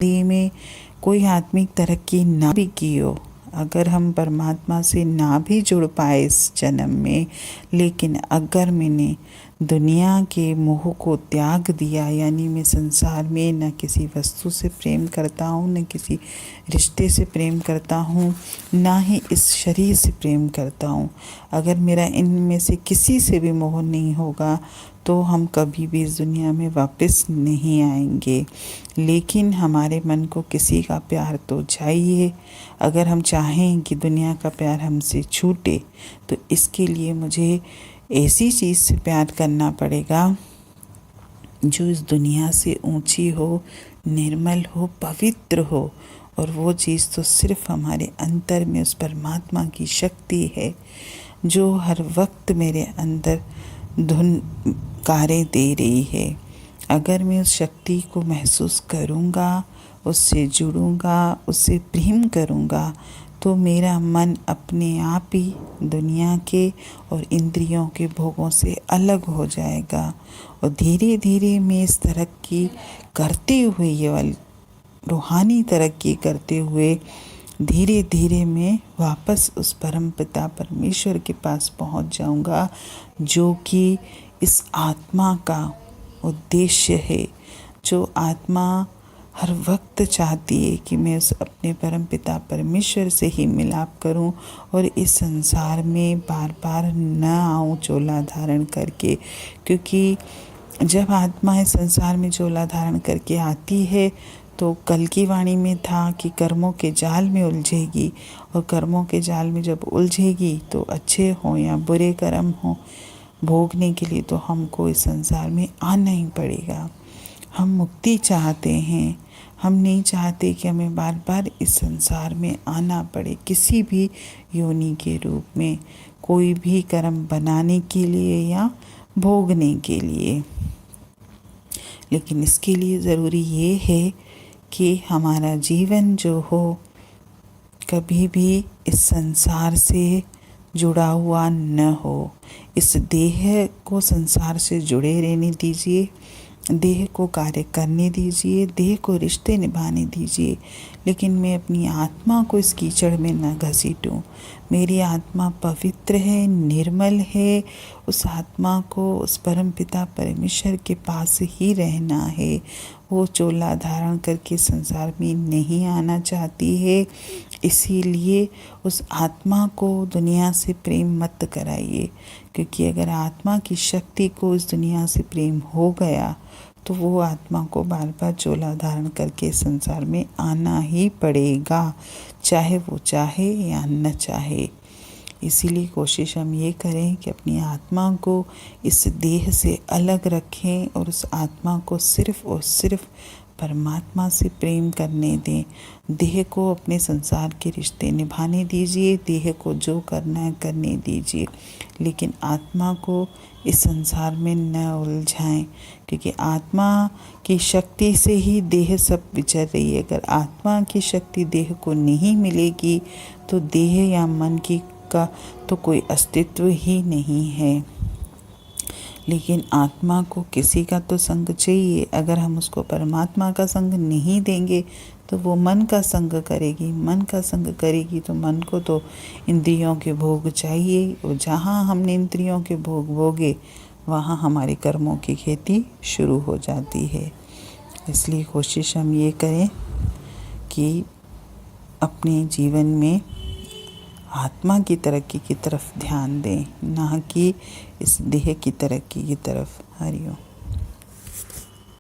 जिंदगी में कोई आत्मिक तरक्की ना भी की हो, अगर हम परमात्मा से ना भी जुड़ पाए इस जन्म में, लेकिन अगर मैंने दुनिया के मोह को त्याग दिया, यानी मैं संसार में न किसी वस्तु से प्रेम करता हूँ, न किसी रिश्ते से प्रेम करता हूँ, ना ही इस शरीर से प्रेम करता हूँ, अगर मेरा इनमें से किसी से भी मोह नहीं होगा तो हम कभी भी इस दुनिया में वापस नहीं आएंगे। लेकिन हमारे मन को किसी का प्यार तो चाहिए। अगर हम चाहें कि दुनिया का प्यार हमसे छूटे तो इसके लिए मुझे ऐसी चीज़ से प्यार करना पड़ेगा जो इस दुनिया से ऊंची हो, निर्मल हो, पवित्र हो। और वो चीज़ तो सिर्फ हमारे अंतर में उस परमात्मा की शक्ति है जो हर वक्त मेरे अंदर धुनकारे दे रही है। अगर मैं उस शक्ति को महसूस करूँगा, उससे जुड़ूँगा, उससे प्रेम करूँगा, तो मेरा मन अपने आप ही दुनिया के और इंद्रियों के भोगों से अलग हो जाएगा। और धीरे धीरे मैं इस तरक्की करते हुए, ये वाली रूहानी तरक्की करते हुए, धीरे धीरे मैं वापस उस परम पिता परमेश्वर के पास पहुंच जाऊंगा, जो कि इस आत्मा का उद्देश्य है। जो आत्मा हर वक्त चाहती है कि मैं उस अपने परम पिता परमेश्वर से ही मिलाप करूं और इस संसार में बार बार न आऊं चोला धारण करके। क्योंकि जब आत्मा इस संसार में चोला धारण करके आती है तो कल की वाणी में था कि कर्मों के जाल में उलझेगी, और कर्मों के जाल में जब उलझेगी तो अच्छे हों या बुरे कर्म हों, भोगने के लिए तो हमको इस संसार में आना ही पड़ेगा। हम मुक्ति चाहते हैं, हम नहीं चाहते कि हमें बार बार इस संसार में आना पड़े किसी भी योनि के रूप में, कोई भी कर्म बनाने के लिए या भोगने के लिए। लेकिन इसके लिए ज़रूरी ये है कि हमारा जीवन जो हो कभी भी इस संसार से जुड़ा हुआ न हो। इस देह को संसार से जुड़े रहने दीजिए, देह को कार्य करने दीजिए, देह को रिश्ते निभाने दीजिए, लेकिन मैं अपनी आत्मा को इस कीचड़ में न घसीटूं। मेरी आत्मा पवित्र है, निर्मल है। उस आत्मा को उस परम पिता परमेश्वर के पास ही रहना है। वो चोला धारण करके संसार में नहीं आना चाहती है। इसीलिए उस आत्मा को दुनिया से प्रेम मत कराइए, क्योंकि अगर आत्मा की शक्ति को इस दुनिया से प्रेम हो गया तो वो आत्मा को बार बार चोला धारण करके संसार में आना ही पड़ेगा, चाहे वो चाहे या न चाहे। इसीलिए कोशिश हम ये करें कि अपनी आत्मा को इस देह से अलग रखें और उस आत्मा को सिर्फ और सिर्फ परमात्मा से प्रेम करने दें। देह को अपने संसार के रिश्ते निभाने दीजिए, देह को जो करना है करने दीजिए, लेकिन आत्मा को इस संसार में न उलझाएं, क्योंकि आत्मा की शक्ति से ही देह सब विचर रही है। अगर आत्मा की शक्ति देह को नहीं मिलेगी तो देह या मन की का तो कोई अस्तित्व ही नहीं है। लेकिन आत्मा को किसी का तो संग चाहिए। अगर हम उसको परमात्मा का संग नहीं देंगे तो वो मन का संग करेगी, मन का संग करेगी तो मन को तो इंद्रियों के भोग चाहिए, और जहाँ हमने इंद्रियों के भोग भोगे वहाँ हमारे कर्मों की खेती शुरू हो जाती है। इसलिए कोशिश हम ये करें कि अपने जीवन में आत्मा की तरक्की की तरफ ध्यान दें, ना कि इस देह की तरक्की की तरफ। हरिओम।